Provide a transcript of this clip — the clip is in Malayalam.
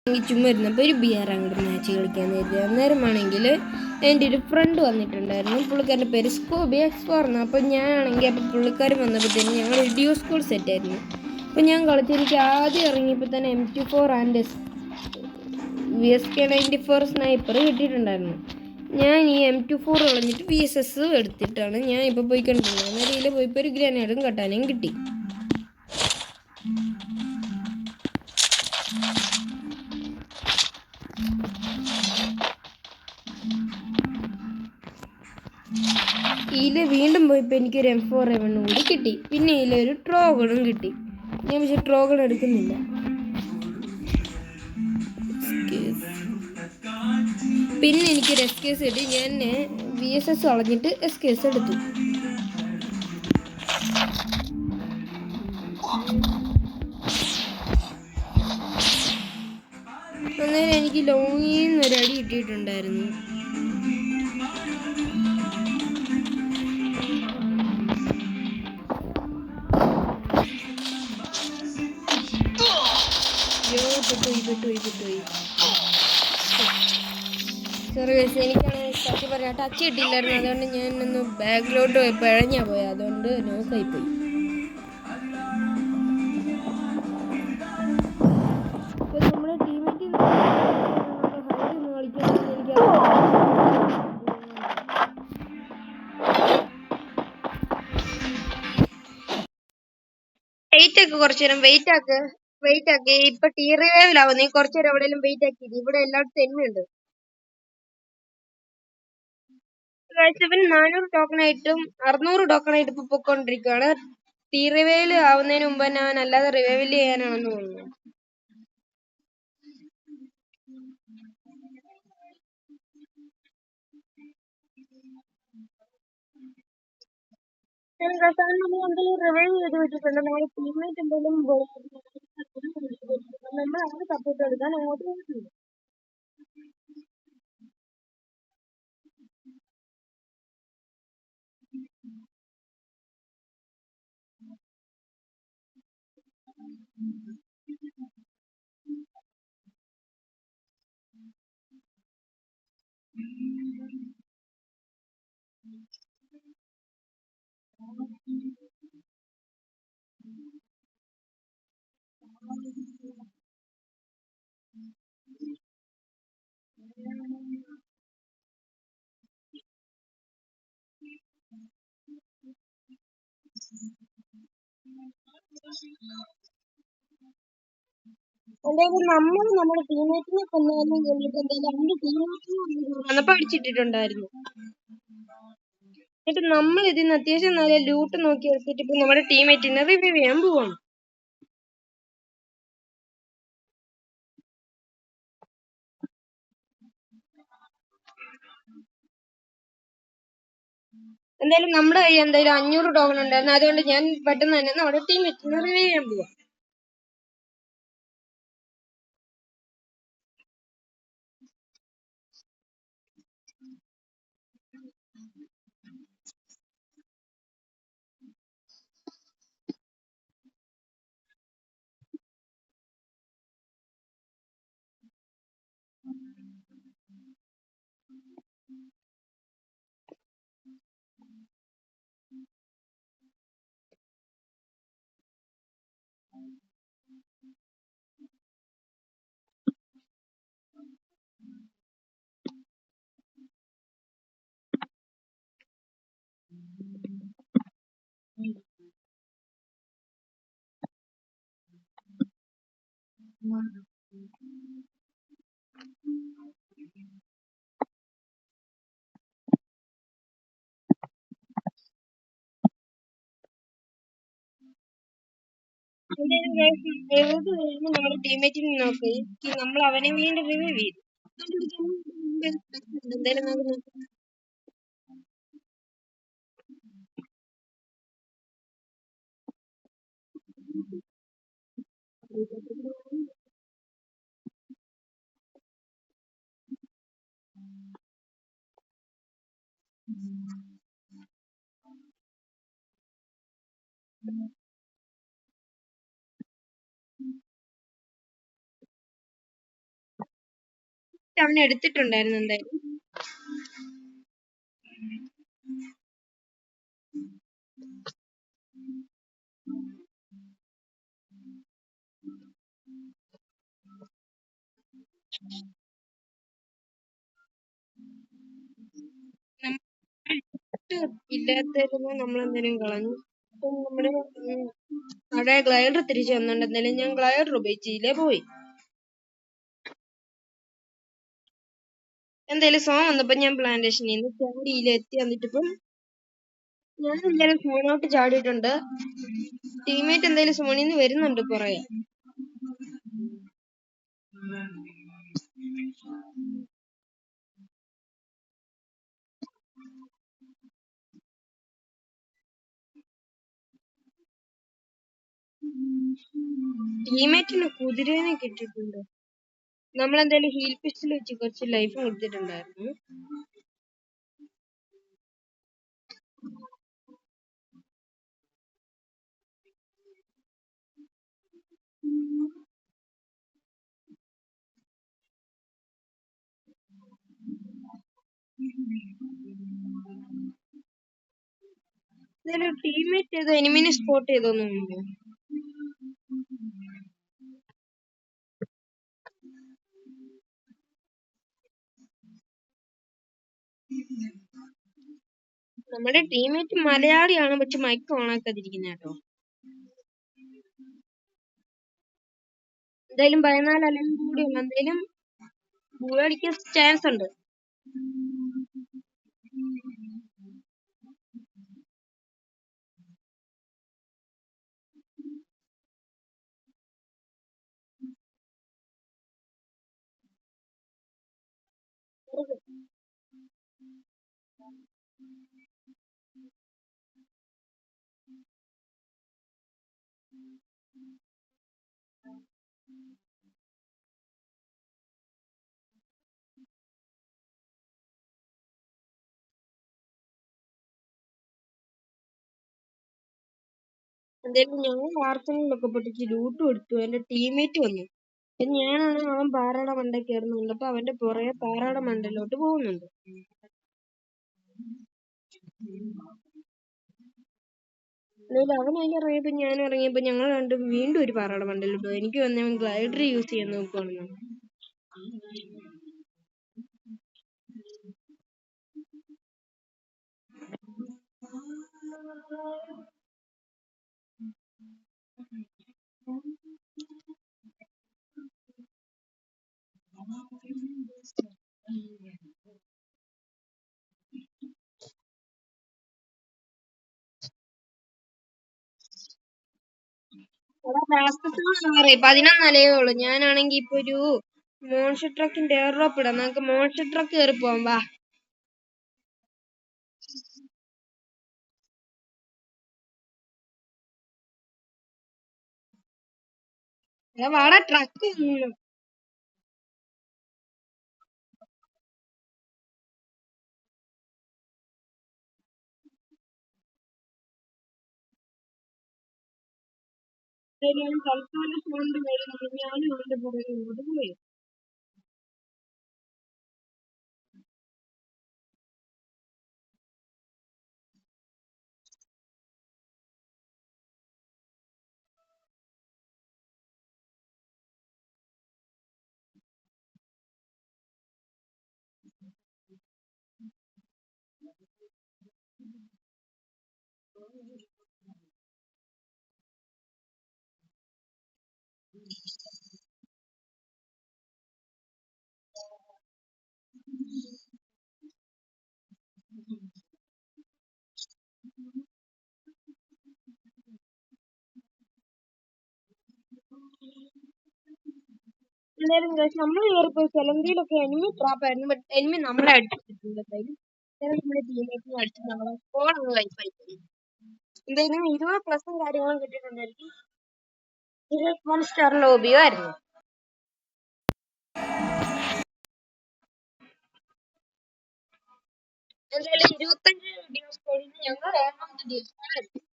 ചുമ്മാ ഇരുന്നപ്പോൾ ഒരു ബിയർ അങ്ങോട്ട് മാച്ച് കളിക്കാൻ കരുതി. അന്നേരമാണെങ്കിൽ എൻ്റെ ഒരു ഫ്രണ്ട് വന്നിട്ടുണ്ടായിരുന്നു. പുള്ളിക്കാരൻ്റെ പേര് സ്കോബി X4 എന്ന്. അപ്പോൾ ഞാനാണെങ്കിൽ അപ്പോൾ പുള്ളിക്കാരൻ വന്നപ്പോഴത്തേനും ഞങ്ങൾ ഡ്യൂ സ്കൂൾ സെറ്റായിരുന്നു. അപ്പോൾ ഞാൻ കളിച്ച് എനിക്ക് ആദ്യം ഇറങ്ങിയപ്പോൾ തന്നെ M24 ആൻഡ് VSK-94 സ്നൈപ്പർ കിട്ടിയിട്ടുണ്ടായിരുന്നു. ഞാൻ ഈ M24 കളഞ്ഞിട്ട് VSS എടുത്തിട്ടാണ് ഞാൻ ഇപ്പോൾ പോയിക്കൊണ്ടിരുന്നത്. അന്നേരം പോയിപ്പോൾ ഒരു ഗ്രനേഡും കട്ടാനും കിട്ടി. വീണ്ടും പോയപ്പോൾ എനിക്കൊരു M4A1 കൂടി കിട്ടി. പിന്നെ ഒരു ട്രോഗണും കിട്ടി. ഞാൻ പക്ഷേ ട്രോഗൺ എടുക്കുന്നില്ല. പിന്നെ എനിക്കൊരു SKS കിട്ടി. ഞാൻ VSS കളഞ്ഞിട്ട് SKS എടുത്തു. അന്നേരം എനിക്ക് ലോങ്ങിൽ നിന്നൊരു അടി കിട്ടിയിട്ടുണ്ടായിരുന്നു. സോറി ഗൈസ്, എനിക്കാണ് സത്യം പറയാം ടച്ച് കിട്ടിയില്ലായിരുന്നു. അതുകൊണ്ട് ഞാനൊന്ന് ബാക്കിലോട്ട് പിഴഞ്ഞാ പോയി. അതുകൊണ്ട് നോക്കായി പോയി. അപ്പോൾ നമ്മുടെ ടീമേറ്റിൽ ഹൈഡ് കളിക്കാമെന്ന് എനിക്ക് വെയിറ്റ് ഒക്കെ കുറച്ചു നേരം വെയിറ്റ് ആക്കി. ഇപ്പൊ ടീ റിവൈവിലാവും. നീ കുറച്ചു നേരം എവിടെയെങ്കിലും വെയിറ്റ് ആക്കിയത്. ഇവിടെ എല്ലായിടത്തും എന്നുണ്ട്. 400 ടോക്കണായിട്ടും 600 ടോക്കണായിട്ട് ഇപ്പൊ പൊക്കോണ്ടിരിക്കുകയാണ്. ടീ റിവൈവിൽ ആവുന്നതിന് മുമ്പ് തന്നെ അവൻ അല്ലാതെ റിവൈവിൽ ചെയ്യാനാണെന്ന് തോന്നുന്നു. റിവൈവ് ചെയ്ത് വെച്ചിട്ടുണ്ട്. നമ്മുടെ ടീമേറ്റ് എന്തെങ്കിലും നമ്മൾ അവർക്ക് സപ്പോർട്ട് എടുക്കാൻ അങ്ങോട്ട് പോയിട്ടുണ്ട്. എന്തായാലും നമ്മൾ നമ്മുടെ ടീമേറ്റിനെ കൊന്നാലും കൊണ്ടിട്ട് എന്തായാലും അവന്റെ ടീമേറ്റിനെ വന്നപ്പോൾ അടിച്ചിട്ടിട്ടുണ്ടായിരുന്നു. എന്നിട്ട് നമ്മൾ ഇതിന് അത്യാവശ്യം നല്ല ലൂട്ട് നോക്കി എടുത്തിട്ട് ഇപ്പൊ നമ്മുടെ ടീമേറ്റിനെ റിവൈവ് ചെയ്യാൻ പോവാണ്. എന്തായാലും നമ്മുടെ കയ്യിൽ എന്തായാലും 500 ടോക്കൺ ഉണ്ടായിരുന്നു. അതുകൊണ്ട് ഞാൻ പെട്ടെന്ന് തന്നെ നമ്മുടെ ടീമേറ്റിനെ റിവൈവ് ചെയ്യാൻ പോവാം. നമ്മുടെ ടീമേറ്റിനെ നോക്കി നമ്മൾ അവനെ വീണ്ടും റിവൈവ് ചെയ്തു. എന്തായാലും നമുക്ക് അവൻ എടുത്തിട്ടുണ്ടായിരുന്നു എന്തായാലും. ഇല്ലാത്തതിന് നമ്മളെന്തെങ്കിലും കളഞ്ഞു. ഇപ്പം നമ്മുടെ അവിടെ ഗ്ലൈഡർ തിരിച്ചു വന്നോണ്ട് എന്തായാലും ഞാൻ ഗ്ലൈഡർ ഉപയോഗിച്ചില്ലേ പോയി. എന്തായാലും സോങ് വന്നപ്പോ ഞാൻ പ്ലാന്റേഷനിൽ നിന്ന് ചാടിയിലെത്തി വന്നിട്ടിപ്പം ഞാൻ എന്തായാലും സോണോട്ട് ചാടിയിട്ടുണ്ട്. ടീമേറ്റ് എന്തായാലും സോണിൽ നിന്ന് വരുന്നുണ്ട് പുറകെ. ടീമേറ്റിന് കുതിരേനെ കിട്ടിയിട്ടുണ്ട്. നമ്മളെന്തായാലും ഹീൽ പിസ്റ്റൽ വെച്ച് കുറച്ച് ലൈഫ് കൊടുത്തിട്ടുണ്ടായിരുന്നു. എന്തായാലും ടീമേറ്റ് ഏതോ എനിമിനെ സ്പോട്ട് ചെയ്തോന്നുണ്ടോ? നമ്മുടെ ടീമേറ്റ് മലയാളിയാണ്, പക്ഷെ മൈക്ക് ഓണാക്കാതിരിക്കുന്ന കേട്ടോ. എന്തായാലും 14 അല്ലെങ്കിൽ കൂടി ഉണ്ട്. എന്തായാലും അടിക്കാൻ ചാൻസ് ഉണ്ട്. എന്തായാലും ഞങ്ങൾ വാർത്തകളിലൊക്കെ പൊട്ടിച്ച് ലൂട്ട് കൊടുത്തു. എന്റെ ടീമേറ്റ് വന്നു. ഞാനാണ് അവൻ പാറയുടെ മണ്ട കയറുന്നുണ്ട്. അപ്പൊ അവന്റെ പുറകെ പാറയുടെ മണ്ടയിലോട്ട് പോകുന്നുണ്ട്. എന്തായാലും അവൻ അതിൽ ഇറങ്ങിയപ്പോ ഞാൻ ഇറങ്ങിയപ്പോ ഞങ്ങൾ രണ്ടും വീണ്ടും ഒരു പാറയുടെ മണ്ടയിലോട്ട് പോയി. എനിക്ക് വന്നവൻ ഗ്ലൈഡർ യൂസ് ചെയ്യാൻ നോക്കുവാണെന്ന്. പറയാം 11 നിലയേ ഉള്ളു. ഞാനാണെങ്കി ഇപ്പൊ ഒരു മോൺസ്റ്റർ ട്രക്കിന്റെ എയർ ഡ്രോപ്പ് ഇടാം. നമുക്ക് മോൺസ്റ്റർ ട്രക്ക് കയറി പോവാം. വാ വാടാ ട്രക്ക്. ഞാൻ തൽക്കാലം ഫോണിന്റെ വരുന്നുണ്ട്. ഞാനും അവന്റെ പുറകെ ഇങ്ങോട്ട് പോയി. എന്തായാലും നമ്മൾ കയറിപ്പോയി സെലന്തിയിലൊക്കെ എനിമി ട്രാപ്പായിരുന്നു. ബട്ട് എനിമി നമ്മളെ അടിച്ചിട്ടുണ്ട്. എന്തായാലും നമ്മുടെ ടീമേറ്റിനെ അടിച്ച് നമ്മളെ ഫോൺ അങ്ങ് വൈഫായി പോയി. എന്തായാലും 20+ കാര്യങ്ങളും കിട്ടിയിട്ടുണ്ടായിരിക്കും. 21 സ്റ്റാർ ലോബിയോ ആയിരുന്നു. എന്തായാലും 25 ദിവസം കഴിഞ്ഞ് ഞങ്ങൾ 7ാമത്തെ ദിവസം